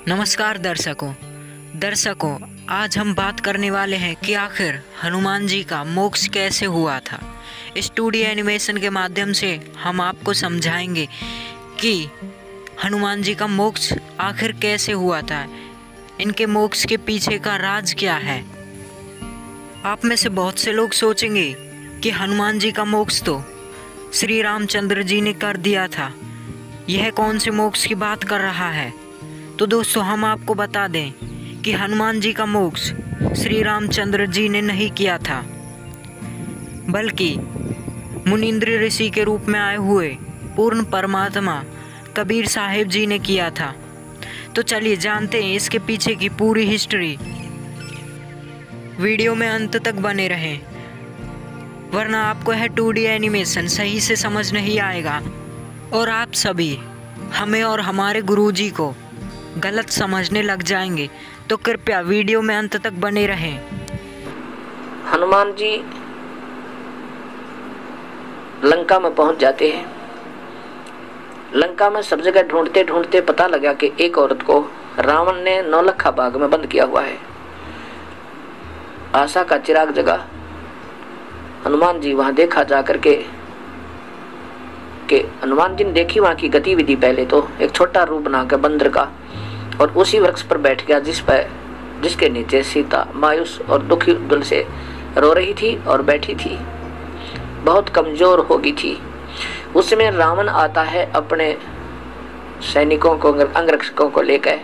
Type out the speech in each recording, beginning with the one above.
नमस्कार दर्शकों, आज हम बात करने वाले हैं कि आखिर हनुमान जी का मोक्ष कैसे हुआ था। इस 2D एनिमेशन के माध्यम से हम आपको समझाएंगे कि हनुमान जी का मोक्ष आखिर कैसे हुआ था, इनके मोक्ष के पीछे का राज क्या है। आप में से बहुत से लोग सोचेंगे कि हनुमान जी का मोक्ष तो श्री रामचंद्र जी ने कर दिया था, यह कौन से मोक्ष की बात कर रहा है। तो दोस्तों, हम आपको बता दें कि हनुमान जी का मोक्ष श्री रामचंद्र जी ने नहीं किया था, बल्कि मुनींद्र ऋषि के रूप में आए हुए पूर्ण परमात्मा कबीर साहिब जी ने किया था। तो चलिए जानते हैं इसके पीछे की पूरी हिस्ट्री। वीडियो में अंत तक बने रहें, वरना आपको यह 2D एनिमेशन सही से समझ नहीं आएगा और आप सभी हमें और हमारे गुरुजी को गलत समझने लग जाएंगे। तो कृपया वीडियो में अंत तक बने रहें। हनुमान जी लंका में पहुंच जाते हैं। लंका में सब जगह ढूंढते ढूंढते पता लगा कि एक औरत को रावण ने नौलखा बाग में बंद किया हुआ है। आशा का चिराग जगा। हनुमान जी वहां देखा जाकर के हनुमान जी ने देखी वहां की गतिविधि। पहले तो एक छोटा रूप बनाकर बंदर का, और उसी वृक्ष पर बैठ गया जिसके नीचे सीता मायूस और दुखी दिल से रो रही थी और बैठी थी, बहुत कमजोर हो गई थी। उसमें रावण आता है अपने सैनिकों को, अंगरक्षकों को लेकर,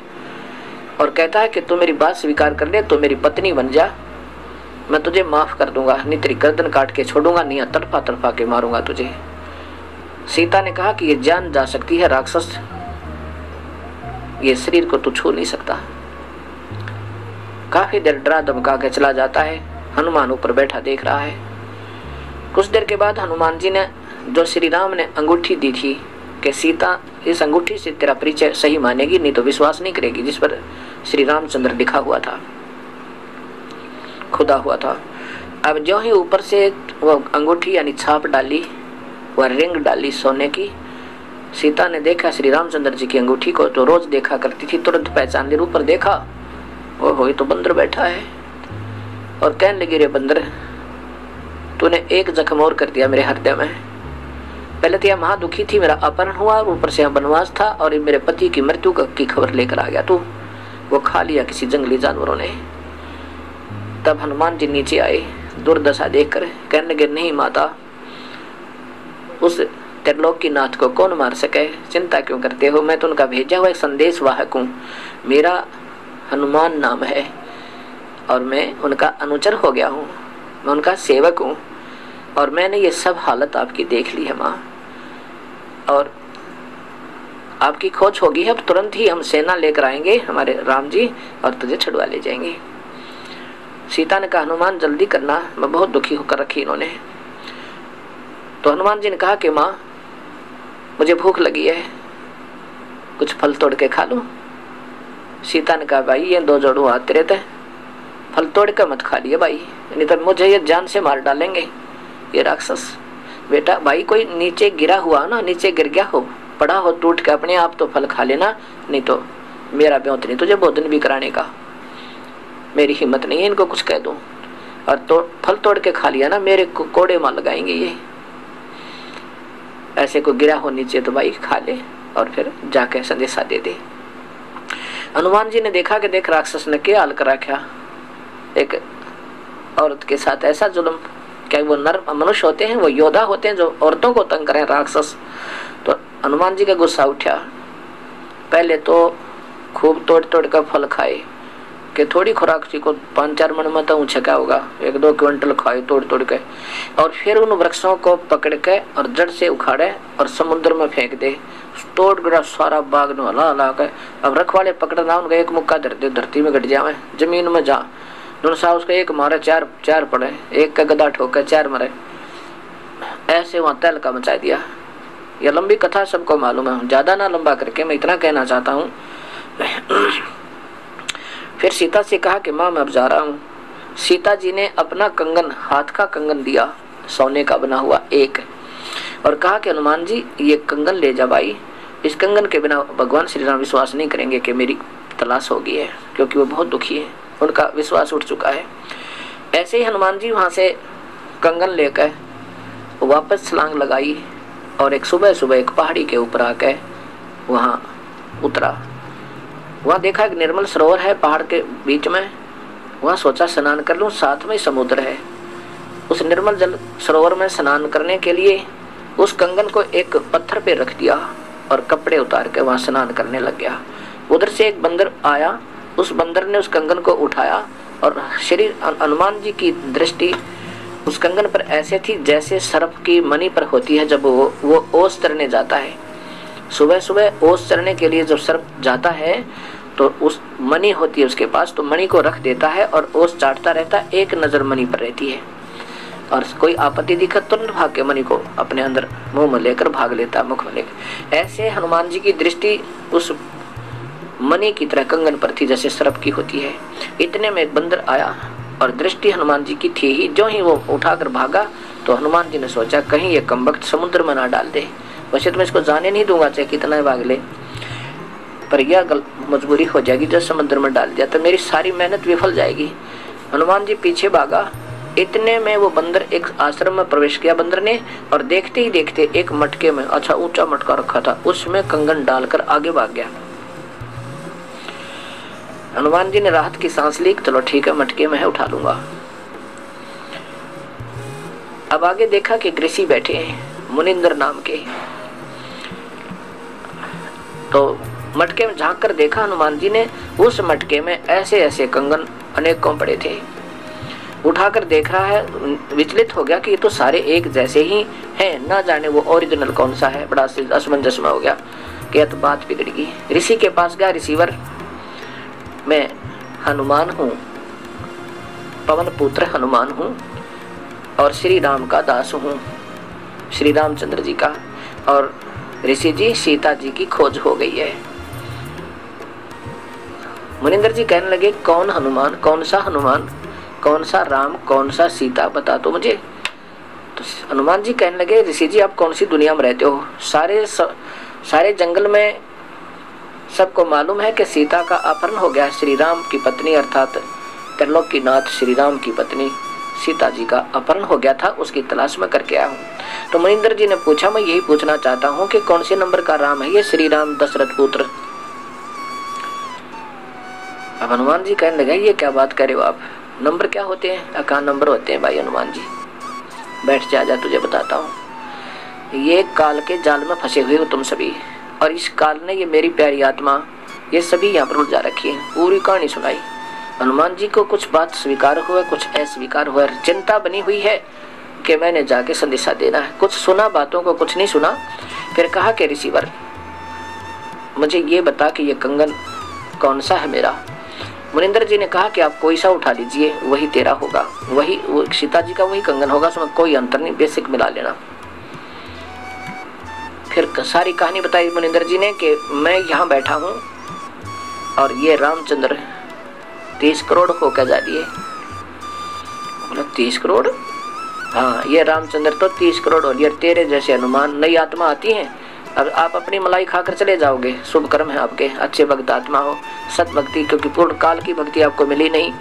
और कहता है कि तू मेरी बात स्वीकार कर ले, तो मेरी पत्नी बन जा, मैं तुझे माफ कर दूंगा, नहीं तेरी गर्दन काट के छोड़ूंगा, नहीं तड़फा तड़फा के मारूंगा तुझे। सीता ने कहा कि ये जान जा सकती है राक्षस, ये शरीर को तू छू नहीं सकता। काफी देर डरा धमका के चला जाता है। हनुमान ऊपर बैठा देख रहा है। कुछ देर के बाद हनुमान जी ने, जो श्री राम ने अंगूठी दी थी कि सीता इस अंगूठी से तेरा परिचय सही मानेगी, नहीं तो विश्वास नहीं करेगी, जिस पर श्री रामचंद्र लिखा हुआ था, खुदा हुआ था। अब जो ही ऊपर से वो अंगूठी यानी छाप डाली, वह रिंग डाली सोने की, सीता ने देखा श्री रामचंद्र जी की अंगूठी को, जो रोज देखा करती थी, तुरंत पहचान ली। ऊपर देखा, वो तो बंदर बैठा है, और कहने लगी, रे बंदर, तूने एक जख्म और कर दिया मेरे हृदय में। पहले तो यह महादुखी थी, मेरा अपहरण हुआ, और ऊपर से यहाँ बनवास था, और ये मेरे पति की मृत्यु की खबर लेकर आ गया तू। वो खा लिया किसी जंगली जानवरों ने। तब हनुमान जी नीचे आए दुर्दशा देखकर, कहने लगे, नहीं माता, उस त्रिलोक की नाथ को कौन मार सके, चिंता क्यों करते हो, मैं तो उनका भेजा हुआ एक संदेश वाहक हूँ, मेरा हनुमान नाम है, और मैं उनका अनुचर हो गया हूँ, मैं उनका सेवक हूँ, और मैंने ये सब हालत आपकी देख ली है माँ, और आपकी खोज होगी है, अब तुरंत ही हम सेना लेकर आएंगे हमारे राम जी, और तुझे छुड़वा ले जाएंगे। सीता ने कहा, हनुमान जल्दी करना, मैं बहुत दुखी होकर रखी इन्होंने। तो हनुमान जी ने कहा कि माँ, मुझे भूख लगी है, कुछ फल तोड़ के खा लूं। सीता ने कहा, भाई ये दो जोड़ू हाथ तेरे थे, फल तोड़ के मत खा लिए भाई, नहीं तो मुझे ये जान से मार डालेंगे ये राक्षस। बेटा भाई, कोई नीचे गिरा हुआ ना, नीचे गिर गया हो, पड़ा हो टूट के अपने आप, तो फल खा लेना, नहीं तो मेरा ब्योत नहीं तुझे भोजन भी कराने का, मेरी हिम्मत नहीं है इनको कुछ कह दूं। और तो फल तोड़ के खा लिया ना, मेरे कोड़े मार लगाएंगे ये। ऐसे को गिरा हो नीचे तो भाई खा ले, और फिर जाके संदेशा दे दे। हनुमान जी ने देखा कि देख राक्षस ने क्या हाल करा, क्या एक औरत के साथ ऐसा जुल्म। क्या वो नर मनुष्य होते हैं, वो योद्धा होते हैं जो औरतों को तंग करें, राक्षस। तो हनुमान जी का गुस्सा उठा। पहले तो खूब तोड़ तोड़ कर फल खाए कि थोड़ी खुराक सी को 5-4 मन में तो ऊँचा क्या होगा, 1-2 क्विंटल खाए तोड़ तोड़ के, और फिर उन वृक्षों को पकड़ के और जड़ से उखाड़े और समुद्र में फेंक दे। तोड़ गिरा सारा बाग न हला हला के। अब रखवाले पकड़ना, उनका एक मुक्का धर दे, धरती में गट जावे, जमीन में जा नुनसा, उसका एक मारे चार पड़े, एक का गदा ठोके 4 मरे। ऐसे वहाँ तहलका मचा दिया। यह लंबी कथा सबको मालूम है, ज्यादा ना लंबा करके मैं इतना कहना चाहता हूँ। फिर सीता से कहा कि माँ मैं अब जा रहा हूँ। सीता जी ने अपना कंगन, हाथ का कंगन दिया, सोने का बना हुआ एक, और कहा कि हनुमान जी ये कंगन ले जा भाई, इस कंगन के बिना भगवान श्री राम विश्वास नहीं करेंगे कि मेरी तलाश हो गई है, क्योंकि वो बहुत दुखी है, उनका विश्वास उठ चुका है। ऐसे ही हनुमान जी वहाँ से कंगन लेकर वापस छलांग लगाई और एक सुबह सुबह एक पहाड़ी के ऊपर आकर वहाँ उतरा। वहाँ देखा एक निर्मल सरोवर है पहाड़ के बीच में। वहाँ सोचा स्नान कर लूँ, साथ में समुद्र है। उस निर्मल जल सरोवर में स्नान करने के लिए उस कंगन को एक पत्थर पे रख दिया और कपड़े उतार के वहाँ स्नान करने लग गया। उधर से एक बंदर आया, उस बंदर ने उस कंगन को उठाया और श्री हनुमान जी की दृष्टि उस कंगन पर ऐसे थी जैसे सर्प की मणि पर होती है जब वो ओस चरने जाता है। सुबह सुबह ओस चरने के लिए जब सर्प जाता है तो उस मणि होती है उसके पास, तो मणि को रख देता है और ओस चाटता रहता है, एक नज़र मणि पर रहती है और कोई आपत्ति दिखा तुरंत भाग के मणि को अपने अंदर मुंह में लेकर भाग लेता, मुख में लेकर। ऐसे हनुमान जी की दृष्टि उस मणि की तरह कंगन पर थी जैसे सर्प की होती है। इतने में एक बंदर आया और दृष्टि हनुमान जी की थी ही, जो ही वो उठाकर भागा तो हनुमान जी ने सोचा कहीं ये कमबख्त समुद्र में ना डाल दे। वैसे तो मैं इसको जाने नहीं दूंगा चाहे कितना भाग ले, पर यह मजबूरी हो जाएगी, जब समुद्र में डाल दिया तो मेरी सारी मेहनत विफल जाएगी। हनुमान जी पीछे भागा। इतने में वो बंदर एक आश्रम में प्रवेश किया बंदर ने, और देखते ही देखते एक मटके में, अच्छा ऊंचा मटका रखा था, उसमें कंगन डालकर आगे भाग गया। हनुमान जी ने राहत की सांस ली, चलो ठीक है मटके में है, उठा लूंगा। अब आगे देखा कि ऋषि बैठे हैं मुनिंदर नाम के, तो मटके में झांक कर देखा हनुमान जी ने, उस मटके में ऐसे ऐसे कंगन अनेकों पड़े थे। उठाकर देख रहा है, विचलित हो गया कि ये तो सारे एक जैसे ही हैं, ना जाने वो ओरिजिनल कौन सा है। बड़ा असमंजस में हो गया कि यह तो बात बिगड़ गई। ऋषि के पास गया, ऋषिवर मैं हनुमान हूँ, पवन पुत्र हनुमान हूँ और श्री राम का दास हूँ, श्री रामचंद्र जी का, और ऋषि जी सीता जी की खोज हो गई है। मुनिंदर जी कहने लगे कौन हनुमान, कौन सा हनुमान, कौन सा राम, कौन सा सीता, बता तो मुझे। तो हनुमान जी कहने लगे ऋषि जी आप कौन सी दुनिया में रहते हो, सारे जंगल में सबको मालूम है कि सीता का अपहरण हो गया। श्री राम की पत्नी अर्थात त्रिलोक की नाथ श्री राम की पत्नी सीता जी का अपहरण हो गया था, उसकी तलाश में करके आया हूँ। तो मुनिंदर जी ने पूछा मैं यही पूछना चाहता हूँ कि कौन से नंबर का राम है ये श्री राम दशरथ पुत्र। अब हनुमान जी कहने लगे ये क्या बात करे हो आप, नंबर क्या होते हैं, अकान नंबर होते हैं भाई हनुमान जी, बैठ जा तुझे बताता हूँ। ये काल के जाल में फंसे हुए हो तुम सभी, और इस काल ने ये मेरी प्यारी आत्मा ये सभी यहाँ पर उलझा रखी है। पूरी कहानी सुनाई। हनुमान जी को कुछ बात स्वीकार हुआ, कुछ अस्वीकार हुआ, चिंता बनी हुई है कि मैंने जाके संदेशा देना है। कुछ सुना बातों को, कुछ नहीं सुना। फिर कहा कि ऋषिवर मुझे ये बता कि ये कंगन कौन सा है मेरा। मुनिंदर जी ने कहा कि आप कोई सा उठा लीजिए, वही तेरा होगा, वही सीता जी का वही कंगन होगा, उसमें कोई अंतर नहीं, बेसिक मिला लेना। फिर सारी कहानी बताई मुनिंदर जी ने कि मैं यहाँ बैठा हूँ और ये रामचंद्र 30 करोड़ होकर जा दिए। 30 करोड़, हाँ ये रामचंद्र तो 30 करोड़ हो लिए। तेरे जैसे हनुमान नई आत्मा आती है, अब आप अपनी मलाई खाकर चले जाओगे, शुभ कर्म है आपके, अच्छे भक्त आत्मा हो, सत भक्ति, क्योंकि पूर्ण काल की भक्ति आपको मिली नहीं,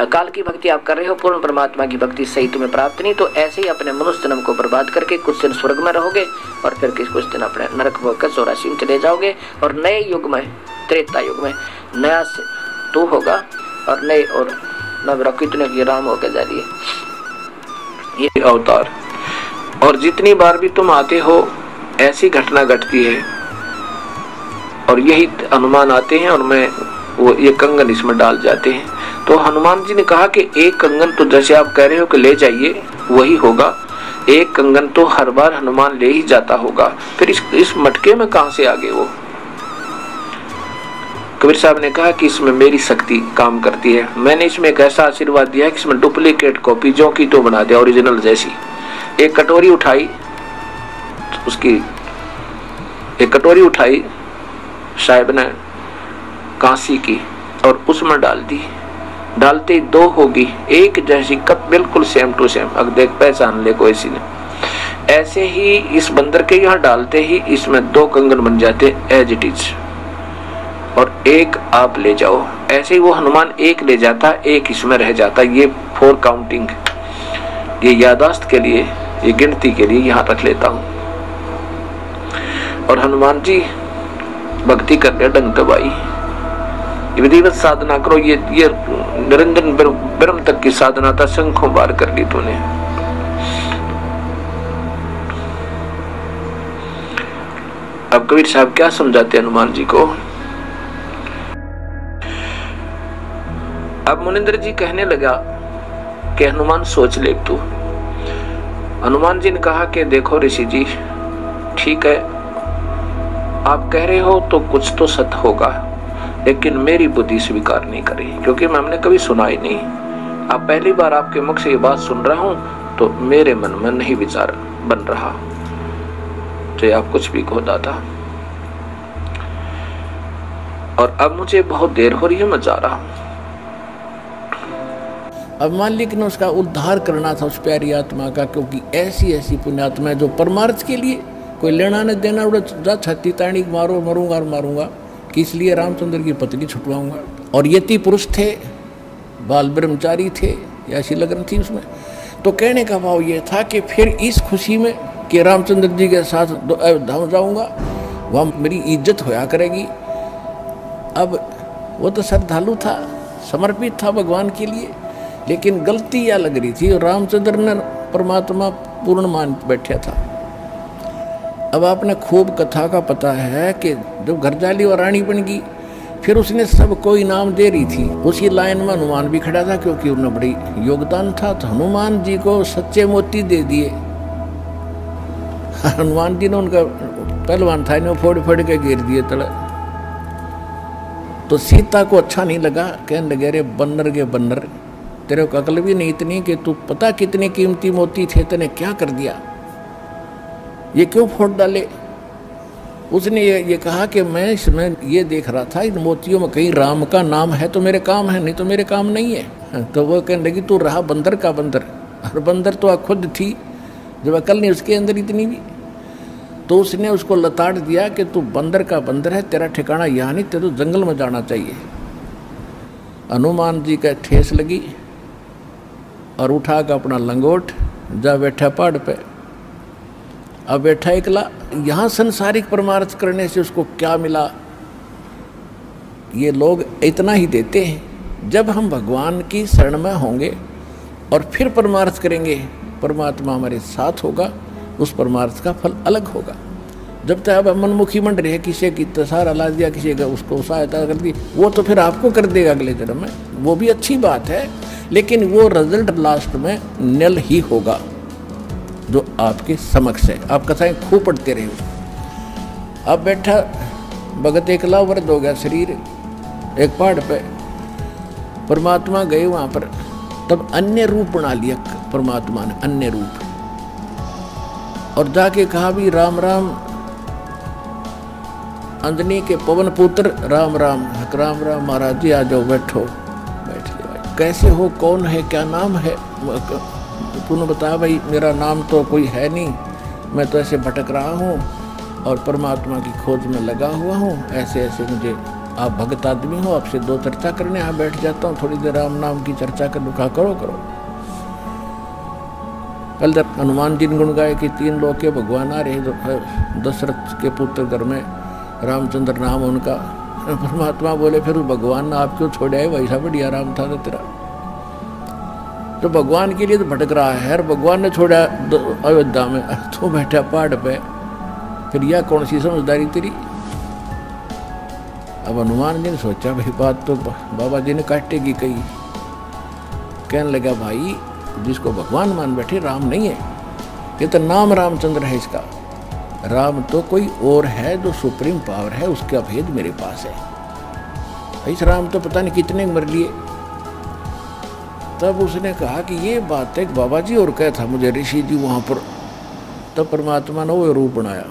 काल की भक्ति आप कर रहे हो, पूर्ण परमात्मा की भक्ति सही तुम्हें प्राप्त नहीं। तो ऐसे ही अपने मनुष्य जन्म को बर्बाद करके कुछ दिन स्वर्ग में रहोगे और फिर कुछ दिन अपने नरक होकर 84 में चले जाओगे, और नए युग में त्रेता युग में नया तू होगा और नए और नव कितने ये राम होकर जा रही है ये अवतार। और जितनी बार भी तुम आते हो ऐसी घटना घटती है, और यही हनुमान आते हैं और मैं वो ये कंगन इसमें डाल जाते हैं। तो हनुमान जी ने कहा कि एक कंगन तो जैसे आप कह रहे हो कि ले जाइए वही होगा, एक कंगन तो हर बार हनुमान ले ही जाता होगा, फिर इस मटके में कहां से आ गए वो। कबीर साहब ने कहा कि इसमें मेरी शक्ति काम करती है, मैंने इसमें एक ऐसा आशीर्वाद दिया कि इसमें डुप्लीकेट कॉपी जो की तो बना दिया ओरिजिनल जैसी। एक कटोरी उठाई, उसकी एक कटोरी उठाई साहिब ने कांसी की और उसमें डाल दी, डालते 2 होगी, एक जैसी कप बिल्कुल सेम टू सेम। अब देख पहचान ले कोई सी ने। ऐसे ही इस बंदर के यहाँ डालते ही इसमें 2 कंगन बन जाते एज इट इज। और एक आप ले जाओ। ऐसे ही वो हनुमान एक ले जाता, एक इसमें रह जाता। ये 4 काउंटिंग, ये याददाश्त के लिए, ये गिनती के लिए यहाँ रख लेता हूँ। और हनुमान जी भक्ति करते डंग दबाई, विधिवत साधना करो। ये निरंजन ब्रह्म तक की साधना था, शंखों बार कर ली तूने। अब कबीर साहब क्या समझाते हनुमान जी को। अब मुनिंद्र जी कहने लगा कि हनुमान सोच ले तू। हनुमान जी ने कहा कि देखो ऋषि जी, ठीक है आप कह रहे हो तो कुछ तो सत्य होगा, लेकिन मेरी बुद्धि स्वीकार नहीं करी, क्योंकि हमने कभी सुना ही नहीं। अब पहली बार आपके मुख से ये बात सुन रहा हूं तो मेरे मन में नहीं विचार बन रहा, चाहे आप कुछ भी कहो दादा। और अब मुझे बहुत देर हो रही है, मैं जा रहा हूं। अब मालिक ने उसका उद्धार करना था उस प्यारी आत्मा का, क्योंकि ऐसी ऐसी पुण्यात्मा है जो परमार्थ के लिए कोई लेना न देना उड़ा छत्ती ताणी मारो मरूंगा और मारूंगा कि इसलिए रामचंद्र की पत्नी छुटवाऊंगा। और यति पुरुष थे, बाल ब्रह्मचारी थे, ऐसी लगन थी उसमें। तो कहने का भाव ये था कि फिर इस खुशी में कि रामचंद्र जी के साथ धाम जाऊंगा, वहाँ मेरी इज्जत होया करेगी। अब वो तो श्रद्धालु था, समर्पित था भगवान के लिए, लेकिन गलती यह लग रही थी, रामचंद्र ने परमात्मा पूर्ण मान बैठा था। अब आपने खूब कथा का पता है कि जब घरजाली और रानी बन गई, फिर उसने सबको इनाम दे रही थी। उसी लाइन में हनुमान भी खड़ा था, क्योंकि उन्हें बड़ी योगदान था। तो हनुमान जी को सच्चे मोती दे दिए। हनुमान जी ने उनका पहलवान था, इन्हें फोड़ फोड़ के गिर दिए तले। तो सीता को अच्छा नहीं लगा, कहने लगे अरे बन्नर के बन्नर, तेरे को अकल भी नहीं इतनी कि तू पता कितने कीमती मोती थे, तूने क्या कर दिया, ये क्यों फोड़ डाले। उसने ये कहा कि मैं इसमें ये देख रहा था, इन मोतियों में कहीं राम का नाम है तो मेरे काम है, नहीं तो मेरे काम नहीं है। तो वो कहने लगी तू रहा बंदर का बंदर, और बंदर तो खुद थी, जब अकल नहीं उसके अंदर इतनी भी। तो उसने उसको लताड़ दिया कि तू बंदर का बंदर है, तेरा ठिकाना यहाँ नहीं, तेरे तो जंगल में जाना चाहिए। हनुमान जी का ठेस लगी और उठा कर अपना लंगोट जा बैठा पहाड़ पे। अब बैठा एकला। यहाँ संसारिक परमार्थ करने से उसको क्या मिला, ये लोग इतना ही देते हैं। जब हम भगवान की शरण में होंगे और फिर परमार्थ करेंगे, परमात्मा हमारे साथ होगा, उस परमार्थ का फल अलग होगा। जब तक अब मनमुखी मंड रहे, किसी की सहारा ला दिया, किसी का उसको सहायता कर दी, वो तो फिर आपको कर देगा अगले जन्म में, वो भी अच्छी बात है, लेकिन वो रिजल्ट लास्ट में नल ही होगा जो आपके समक्ष है। आप कथाएं खूब पढ़ते रहे। अब बैठा भगत एकला, वृद्ध हो गया शरीर, एक पहाड़ पे परमात्मा गए वहाँ पर। तब अन्य रूप बना लिया परमात्मा ने, अन्य रूप, और जाके कहा भी राम राम, अंजनी के पवन पुत्र राम राम, राम राम महाराज जी आ जाओ, बैठो। बैठ गया। कैसे हो, कौन है, क्या नाम है, तूने बताया भाई मेरा नाम तो कोई है नहीं, मैं तो ऐसे भटक रहा हूँ और परमात्मा की खोज में लगा हुआ हूँ, ऐसे ऐसे मुझे, आप भगत आदमी हो, आपसे दो चर्चा करने यहाँ बैठ जाता हूँ, थोड़ी देर राम नाम की चर्चा कर लूँ। करो। कल जब हनुमान जी ने गुण गाए कि 3 लोग के भगवान आ रहे, दशरथ के पुत्र घर में रामचंद्र नाम उनका। परमात्मा बोले फिर भगवान ने आप क्यों छोड़े है, वैसा बढ़िया राम था ना तेरा, तो भगवान के लिए तो भटक रहा है, और भगवान ने छोड़ा अयोध्या में, तो बैठा पहाड़ पे, फिर यह कौन सी समझदारी तेरी। अब हनुमान जी ने सोचा भाई बात तो बाबा जी ने काटेगी कही। कहने लगा भाई जिसको भगवान मान बैठे राम नहीं है, ये तो नाम रामचंद्र है इसका, राम तो कोई और है जो सुप्रीम पावर है, उसका भेद मेरे पास है। इस राम तो पता नहीं कितने मर लिए। तब उसने कहा कि ये बात है बाबा जी और क्या था मुझे ऋषि जी वहाँ पर। तब परमात्मा ने वो रूप बनाया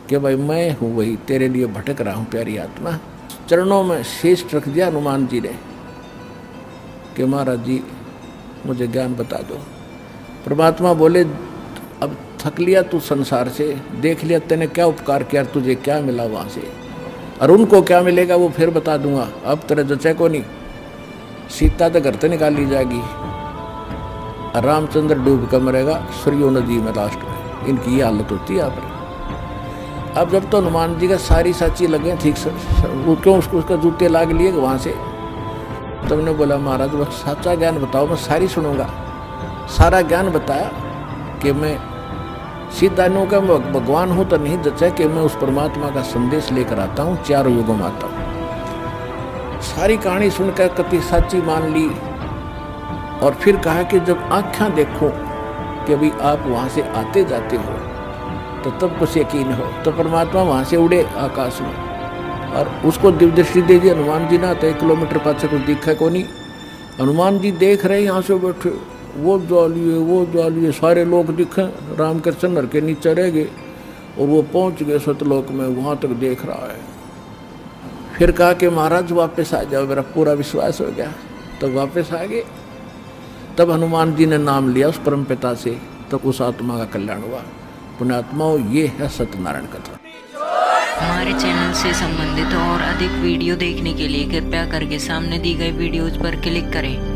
कि भाई मैं हूँ वही, तेरे लिए भटक रहा हूँ प्यारी आत्मा। चरणों में शीश रख दिया हनुमान जी ने कि महाराज जी मुझे ज्ञान बता दो। परमात्मा बोले अब थक लिया तू संसार से, देख लिया तेने क्या उपकार किया, तुझे क्या मिला वहाँ से, और उनको क्या मिलेगा वो फिर बता दूंगा। अब तेरे जचे को नहीं, सीता तो घर से निकाल ली जाएगी, रामचंद्र डूब कर मरेगा सरयू नदी में लास्ट में। इनकी ये हालत होती है यहाँ पर। अब जब तो हनुमान जी का सारी साची लगे ठीक से, वो क्यों उसका जूते लाग लिए वहाँ से। तुमने बोला महाराज बस सच्चा ज्ञान बताओ, मैं सारी सुनूंगा। सारा ज्ञान बताया कि मैं सीधा नो का भगवान हूँ तो नहीं जचा कि मैं उस परमात्मा का संदेश लेकर आता हूँ, चारों युगों में आता हूँ। सारी कहानी सुनकर कति साची मान ली। और फिर कहा कि जब आँखें देखो कि अभी आप वहाँ से आते जाते हो तो तब कुछ यकीन हो। तो परमात्मा वहाँ से उड़े आकाश में और उसको दिव्य दृष्टि दे दी। हनुमान जी ना तो 1 किलोमीटर पाछे कुछ दिखा को नहीं। हनुमान जी देख रहे यहाँ से बैठे, वो ज्वालिए सारे लोग दिखे, राम के चंद्र के नीचे रह गए और वो पहुँच गए सतलोक में, वहाँ तक देख रहा है। फिर कहा कि महाराज वापस आ जाओ, मेरा पूरा विश्वास हो गया। तो वापस आ गए। तब हनुमान जी ने नाम लिया उस परमपिता से, तब उस आत्मा का कल्याण हुआ। पुण्यात्माओं, ये है सत्यनारायण कथा। हमारे चैनल से संबंधित और अधिक वीडियो देखने के लिए कृपया करके सामने दी गई वीडियोज पर क्लिक करें